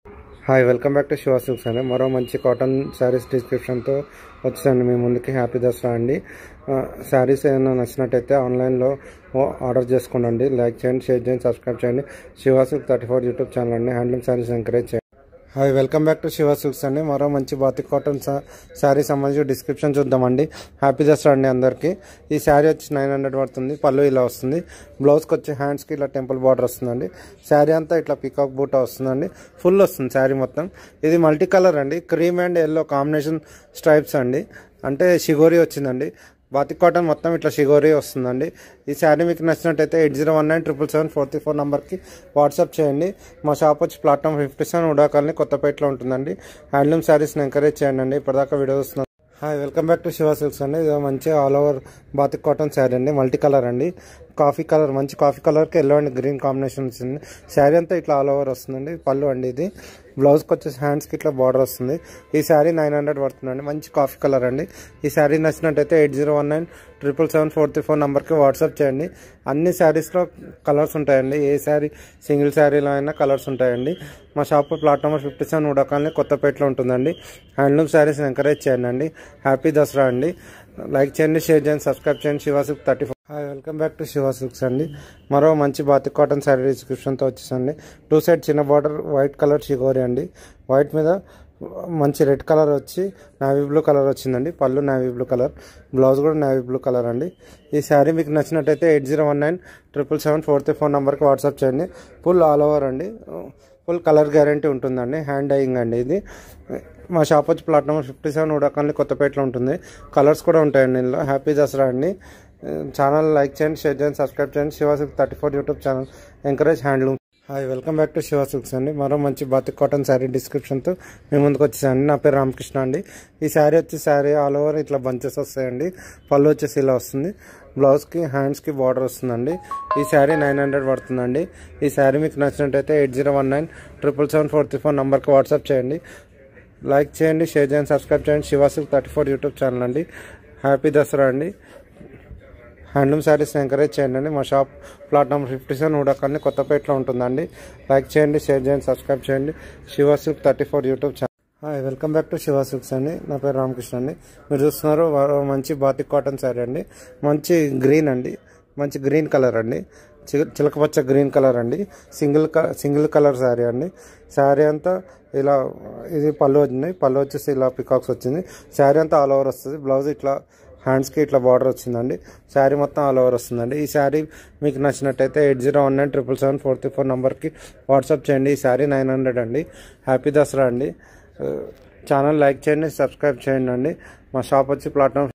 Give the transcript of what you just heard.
Hi welcome back to Shiva silks అండి. మరో మంచి కాటన్ శారీస్ డిస్క్రిప్షన్తో వచ్చాను మీ ముందుకి. హ్యాపీ దసరా అండి. శారీస్ ఏమైనా నచ్చినట్టయితే ఆన్లైన్లో ఆర్డర్ చేసుకోండి. లైక్ చేయండి, షేర్ చేయండి, సబ్స్క్రైబ్ చేయండి. శివ సిల్క్ 34 యూట్యూబ్ ఛానల్ అండి. హ్యాండ్లూమ్ శారీస్ ఎంకరేజ్ చేయండి. Hi welcome back to Shiva silks అండి. మరో మంచి బాతిక్ కాటన్ శారీ సంబంధించి డిస్క్రిప్షన్ చూద్దామండి. హ్యాపీ దసరా అండి అందరికీ. ఈ శారీ వచ్చి 900 పడుతుంది. పళ్ళు ఇలా వస్తుంది. బ్లౌజ్కి వచ్చి హ్యాండ్స్కి ఇట్లా టెంపుల్ బార్డర్ వస్తుందండి. శారీ అంతా ఇట్లా పీకాక్ బూటా వస్తుందండి. ఫుల్ వస్తుంది శారీ మొత్తం. ఇది మల్టీ కలర్ అండి. Cream and yellow combination stripes అండి. అంటే షిగోరీ వచ్చిందండి. బాతిక్ కాటన్ మొత్తం ఇట్లా షిగోరీ వస్తుందండి. ఈ శారీ మీకు నచ్చినట్టయితే 8019777434 నెంబర్కి వాట్సాప్ చేయండి. మా షాప్ వచ్చి ప్లాట్ఫామ్ 57 ఉడా కాలనీ కొత్తపేటలో ఉంటుందండి. హ్యాండ్లూమ్ శారీస్ని ఎంకరేజ్ చేయండి. ఇప్పటిదాకా వీడియో వస్తున్నాను. Hi welcome back to Shiva silks అండి. ఇది మంచి all over batik cotton sari అండి. మల్టీ కలర్ అండి. కాఫీ కలర్, మంచి కాఫీ కలర్కి ఎల్లో అండ్ గ్రీన్ కాంబినేషన్ వచ్చింది. శారీ అంతా ఇట్లా ఆల్ ఓవర్ వస్తుందండి. పళ్ళు అండి ఇది. బ్లౌజ్కి వచ్చేసి హ్యాండ్స్కి ఇట్లా బార్డర్ వస్తుంది. ఈ శారీ 900 పడుతుందండి. మంచి కాఫీ కలర్ అండి. ఈ శారీ నచ్చినట్టయితే 8019777434 నెంబర్కి వాట్సాప్ చేయండి. అన్ని శారీస్లో కలర్స్ ఉంటాయండి. ఏ శారీ సింగిల్ శారీలో అయినా కలర్స్ ఉంటాయండి. మా షాప్ ప్లాట్ నెంబర్ 57 ఉడా కాలనీ కొత్తపేటలో ఉంటుందండి. హ్యాండ్లూమ్ శారీస్ని ఎంకరేజ్ చేయండి. హ్యాపీ దసరా అండి. లైక్ చేయండి, షేర్ చేయండి, సబ్స్క్రైబ్ చేయండి. Shiva silk 34. Hi welcome back to Shiva silks అండి. మరో మంచి బాతిక్ కాటన్ శారీ డిస్క్రిప్షన్తో వచ్చేసండి. 2 సైడ్ చిన్న బార్డర్ వైట్ కలర్ షిగోరి అండి. వైట్ మీద మంచి రెడ్ కలర్ వచ్చి నేవీ బ్లూ కలర్ వచ్చిందండి. పళ్ళు నేవీ బ్లూ కలర్, బ్లౌజ్ కూడా నేవీ బ్లూ కలర్ అండి. ఈ శారీ మీకు నచ్చినట్టయితే 8019777434 నెంబర్కి వాట్సాప్ చేయండి. ఫుల్ ఆల్ ఓవర్ అండి. ఫుల్ కలర్ గ్యారంటీ ఉంటుందండి. హ్యాండ్ డైయింగ్ అండి ఇది. మా షాప్ వచ్చి ప్లాట్ నెంబర్ 57 ఉడా కాలనీ కొత్తపేటలో ఉంటుంది. కలర్స్ కూడా ఉంటాయండి ఇందులో. హ్యాపీ దసరా అండి. ఛానల్ లైక్ చేయండి, షేర్ చేయండి, సబ్స్క్రైబ్ చేయండి. Shiva silk 34 YouTube channel encourage handloom. Hi welcome back to Shiva silks అండి. మరో మంచి బాతిక్ కాటన్ శారీ డిస్క్రిప్షన్తో మీ ముందుకు వచ్చేసానండి. నా పేరు రామకృష్ణ అండి. ఈ శారీ వచ్చి శారీ ఆల్ ఓవర్ ఇట్లా బంచెస్ వస్తాయండి. పళ్ళు వచ్చేసి ఇలా వస్తుంది. బ్లౌజ్కి హ్యాండ్స్కి బార్డర్ వస్తుందండి. ఈ శారీ 900 పడుతుందండి. ఈ శారీ మీకు నచ్చినట్టయితే 8019777434 నెంబర్కి వాట్సాప్ చేయండి. లైక్ చేయండి, షేర్ చేయండి, సబ్స్క్రైబ్ చేయండి. శివ సిల్క్ 34 యూట్యూబ్ ఛానల్ అండి. హ్యాపీ దసరా అండి. హ్యాండ్లూమ్ శారీస్ని ఎంకరేజ్ చేయండి. మా షాప్ ప్లాట్ నెంబర్ 57 ఉడా కాలనీ కొత్తపేటలో ఉంటుందండి. లైక్ చేయండి, షేర్ చేయండి, సబ్స్క్రైబ్ చేయండి. Shiva silk 34 YouTube channel. Hi welcome back to Shiva silks అండి. నా పేరు రామకృష్ణ అండి. మీరు చూస్తున్నారు మంచి బాతిక్ కాటన్ శారీ అండి. మంచి గ్రీన్ అండి. మంచి గ్రీన్ కలర్ అండి. చిలకపచ్చ గ్రీన్ కలర్ అండి. సింగిల్ కలర్ శారీ అండి. శారీ అంతా ఇలా ఇది పళ్ళు వచ్చింది. పళ్ళు వచ్చేసి ఇలా పికాక్స్ వచ్చింది. శారీ అంతా ఆల్ ఓవర్ వస్తుంది. బ్లౌజ్ ఇట్లా హ్యాండ్స్కి ఇట్లా బార్డర్ వచ్చిందండి. శారీ మొత్తం ఆల్ ఓవర్ వస్తుందండి. ఈ శారీ మీకు నచ్చినట్టయితే 8019777434 నెంబర్కి వాట్సాప్ చేయండి. ఈ శారీ 900 అండి. హ్యాపీ దసరా అండి. ఛానల్ లైక్ చేయండి, సబ్స్క్రైబ్ చేయండి అండి. మా షాప్ వచ్చి ప్లాట్ నెంబర్